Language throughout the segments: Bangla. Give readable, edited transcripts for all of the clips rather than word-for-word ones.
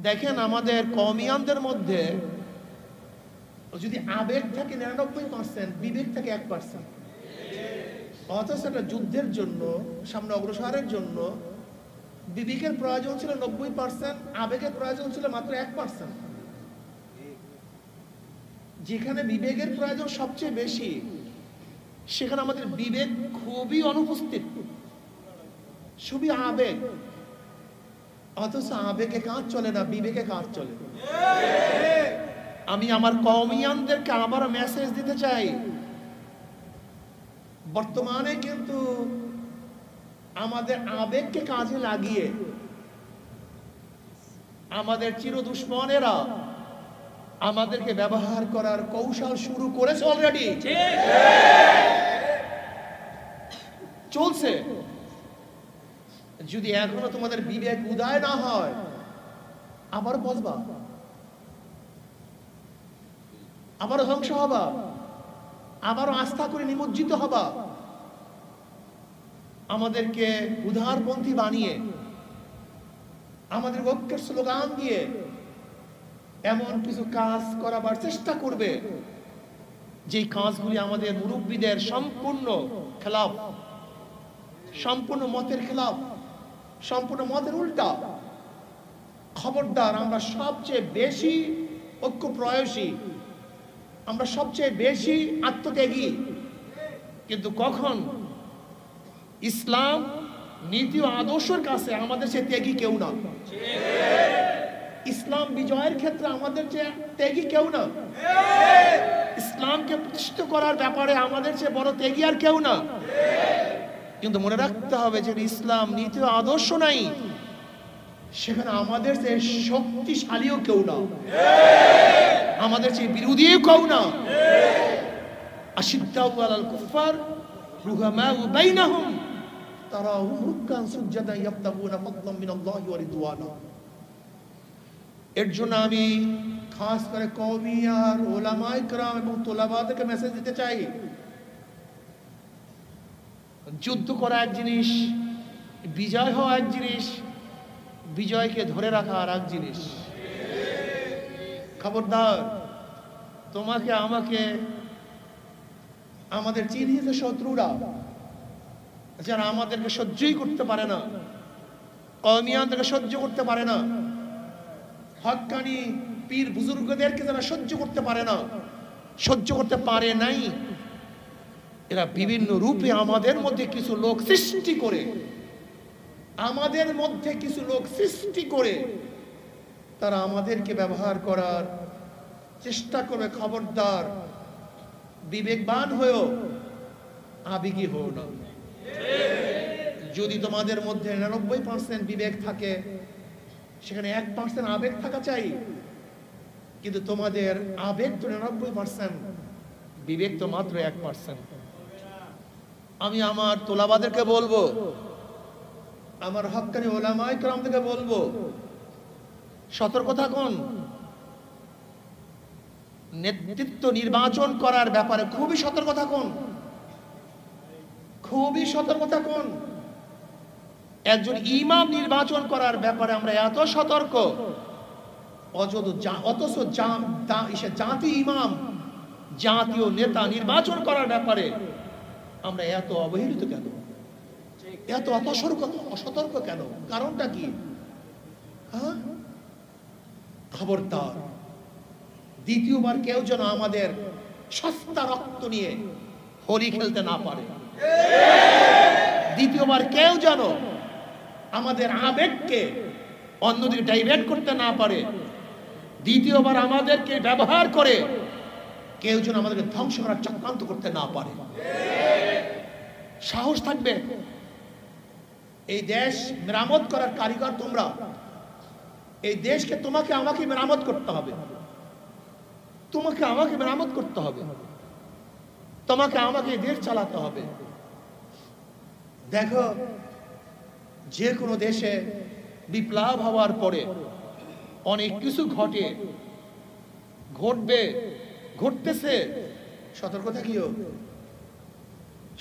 দেখেন আমাদের কওমিয়ানদের মধ্যে যদি আবেগ থাকে 99%, বিবেক থাকে 1%। অথচ একটা যুদ্ধের জন্য, সামনে অগ্রসরের জন্য বিবেকের প্রয়োজন ছিল 90%, আবেগের প্রয়োজন ছিল মাত্র 1%। যেখানে বিবেকের প্রয়োজন সবচেয়ে বেশি, সেখানে আমাদের বিবেক খুবই অনুপস্থিত, শুধু আবেগ। অথচ আবেগে কাজ চলে না, বিবেকে কাজ চলে। আমি আমার কওমিয়ানদেরকে আবার মেসেজ দিতে চাই, বর্তমানে কিন্তু আমাদের আবেগকে কাজে লাগিয়ে আমাদের চির দুশ্মনেরা আমাদেরকে ব্যবহার করার কৌশল শুরু করেছে, অলরেডি চলছে। যদি এখনো তোমাদের বিবেক উদয় না হয়, আবার বসবা, আবারও ধ্বংস হবা, আবারও আস্থা করে নিমজ্জিত হবা। আমাদেরকে উদারপন্থী বানিয়ে, আমাদের ঐক্যের স্লোগান দিয়ে এমন কিছু কাজ করাবার চেষ্টা করবে, যেই কাজগুলি আমাদের মুরব্বীদের সম্পূর্ণ খেলাফ, সম্পূর্ণ মতের খেলাফ, সম্পূর্ণ মতের উল্টা। খবরদার, আমরা সবচেয়ে বেশি ঐক্য প্রয়াসী, আমরা সবচেয়ে বেশি আত্মত্যাগী, কিন্তু কখন ইসলাম নীতি ও আদর্শের কাছে আমাদের চেয়ে ত্যাগী কেউ না। ইসলাম বিজয়ের ক্ষেত্রে আমাদের চেয়ে ত্যাগী কেউ না। ইসলামকে প্রতিষ্ঠিত করার ব্যাপারে আমাদের চেয়ে বড় ত্যাগী আর কেউ না। কিন্তু মনে রাখতে হবে যে ইসলাম নীতি ও আদর্শ নাই, সেখানে আমাদের চেয়ে শক্তিশালীও কেউ না, আমাদের চেয়ে বিরোধীও কেউ না। আশিদ্দাউ আলাল কুফার রুহামাউ বাইনাহুম তারাহুম রুকআন সুজদান ইয়াবতাগুনা ফাদলাম মিনাল্লাহি ওয়া রিদওয়ানা। এর জন্য আমি খাস করে কওমি আর উলামায়ে কেরাম এবং তোলাবাদেরকে মেসেজ দিতে চাই, যুদ্ধ করা এক জিনিস, বিজয় হওয়া এক জিনিস, বিজয়কে ধরে রাখা আর এক জিনিস। খবরদার, তোমাকে আমাকে, আমাদের চিহ্নিত শত্রুরা যারা আমাদেরকে সহ্যই করতে পারে না, কওমিয়ানদেরকে সহ্য করতে পারে না, হক্কানি পীর বুজুর্গদেরকে যারা সহ্য করতে পারে না, সহ্য করতে পারে নাই, এরা বিভিন্ন রূপে আমাদের মধ্যে কিছু লোক সৃষ্টি করে, আমাদের মধ্যে কিছু লোক সৃষ্টি করে তারা আমাদেরকে ব্যবহার করার চেষ্টা করবে। খবরদার, বিবেকবান হয়েও আবেগী হও না। যদি তোমাদের মধ্যে 99% বিবেক থাকে, সেখানে 1% আবেগ থাকা চাই। কিন্তু তোমাদের আবেগ তো 99%, বিবেক তো মাত্র 1%। আমি আমার তোলাবাদেরকে বলবো, আমার হক্কানি উলামায়ে কেরামদেরকে বলবো, সতর্ক থাকুন। নেতৃত্ব নির্বাচন করার ব্যাপারে খুবই সতর্ক থাকুন, খুবই সতর্ক থাকুন। একজন ইমাম নির্বাচন করার ব্যাপারে আমরা এত সতর্ক, অথচ জাতি ইমাম, জাতীয় নেতা নির্বাচন করার ব্যাপারে আমরা এত অবহেলিত কেন, এত অসতর্ক কেন? কারণটা কি? হ্যাঁ, খবরদার, দ্বিতীয়বার কেউ যেন আমাদের সস্তা রক্ত নিয়ে হোলি খেলতে না পারে। দ্বিতীয়বার কেউ যেন আমাদের আবেগকে অন্যদিকে ডাইভার্ট করতে না পারে। দ্বিতীয়বার আমাদেরকে ব্যবহার করে কেউ যেন আমাদেরকে ধ্বংস করার চক্রান্ত করতে না পারে। সাহস থাকবে। এই দেশ মেরামত করার কারিগর তোমরা। এই দেশকে তোমাকে আমাকে মেরামত করতে হবে, তোমাকে আমাকে মেরামত করতে হবে, তোমাকে আমাকে দেশ চালাতে হবে। দেখো, যে কোনো দেশে বিপ্লব হওয়ার পরে অনেক কিছু ঘটবে, ঘটতেছে। সতর্ক থাকিও,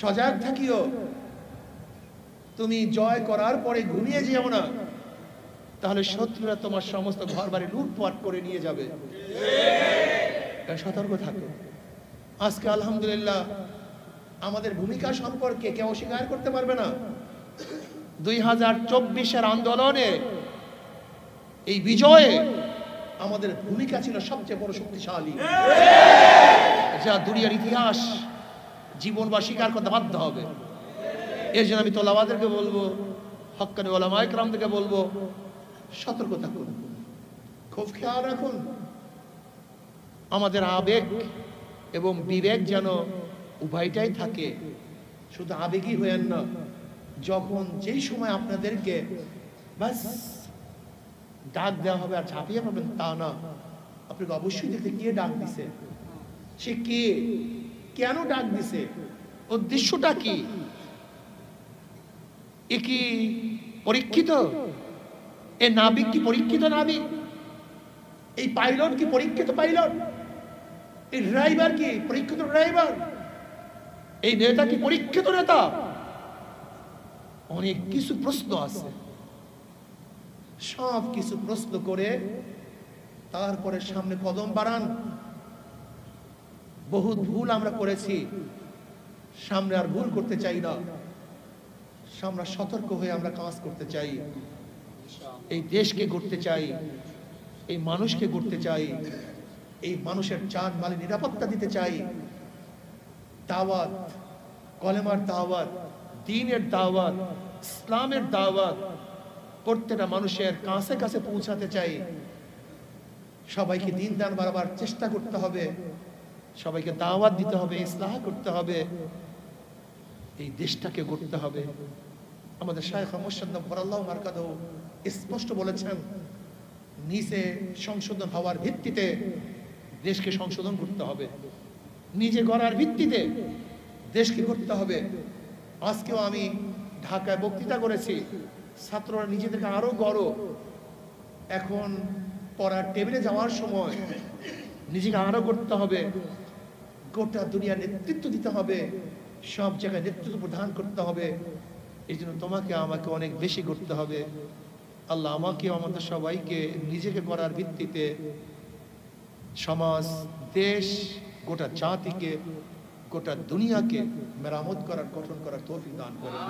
সজাগ থাকিও। তুমি জয় করার পরে ঘুমিয়ে যেও না। তাহলে শত্রুরা তোমার সমস্ত ঘর বাড়ি লুটপাট করে নিয়ে যাবে। সতর্ক থাকো। আজকে আলহামদুলিল্লাহ আমাদের ভূমিকা সম্পর্কে কেউ অস্বীকার করতে পারবে না। 2024-এর আন্দোলনে এই বিজয়ে আমাদের ভূমিকা ছিল সবচেয়ে বড় শক্তিশালী, যা দুনিয়ার ইতিহাস জীবন বা স্বীকার করতে বাধ্য হবে। এর জন্য আমি তোলাবাদেরকে বলবো, হক্কানি ওলামায়ে কেরামদেরকে বলবো, সতর্ক থাকুন, খুব খেয়াল রাখুন। আমাদের আবেগ এবং বিবেক যেন উভয়টাই থাকে। শুধু আবেগই হয়েন না। যখন যেই সময় আপনাদেরকে বাস ডাক দেওয়া হবে আর ঝাঁপিয়ে পাবেন তা না। আপনাকে অবশ্যই দেখতে কে ডাক দিছে, সে কে, কেন ডাক দিছে, উদ্দেশ্যটা কি, এ কি পরীক্ষিত, এ নাবিক কি পরীক্ষিত নাবিক, এই পাইলট কি পরীক্ষিত পাইলট, এই ড্রাইভার কি পরীক্ষিত ড্রাইভার, এই নেতা কি পরীক্ষিত নেতা। অনেক কিছু প্রশ্ন আছে। সব কিছু প্রশ্ন করে তারপরে সামনে কদম বাড়ান। বহুত ভুল আমরা করেছি, সামনে আর ভুল করতে চাই না। আমরা সতর্ক হয়ে আমরা কাজ করতে চাই। এই দেশকে গড়তে চাই, এই মানুষকে গড়তে চাই, এই মানুষের জান মালের নিরাপত্তা দিতে চাই। দাওয়াত, কলেমার দাওয়াত, দ্বীনের দাওয়াত, ইসলামের দাওয়াত প্রত্যেকটা মানুষের কাছে কাছে পৌঁছাতে চাই। সবাইকে দিন দান বাড়াবার চেষ্টা করতে হবে, সবাইকে দাওয়াত দিতে হবে, ইসলাহ করতে হবে, এই দেশটাকে গড়তে হবে। আমাদের শায়খ মুর্শিদ বরাল্লাহু মারকাদহু স্পষ্ট বলেছেন, নিচে সংশোধন হওয়ার ভিত্তিতে দেশকে সংশোধন করতে হবে, নিজে গড়ার ভিত্তিতে দেশকে গড়তে হবে। আজকেও আমি ঢাকায় বক্তৃতা করেছি, ছাত্ররা নিজেদেরকে আরো গড়ো। এখন পড়ার টেবিলে যাওয়ার সময় নিজেকে আরো গড়তে হবে, গোটা দুনিয়ার নেতৃত্ব দিতে হবে, সব জায়গায় নেতৃত্ব প্রদান করতে হবে। এই জন্য তোমাকে আমাকে অনেক বেশি করতে হবে। আল্লাহ আমাকে আমাদের সবাইকে নিজেকে গড়ার ভিত্তিতে সমাজ, দেশ, গোটা জাতিকে, গোটা দুনিয়াকে মেরামত করার, গঠন করার তৌফিক দান করেন।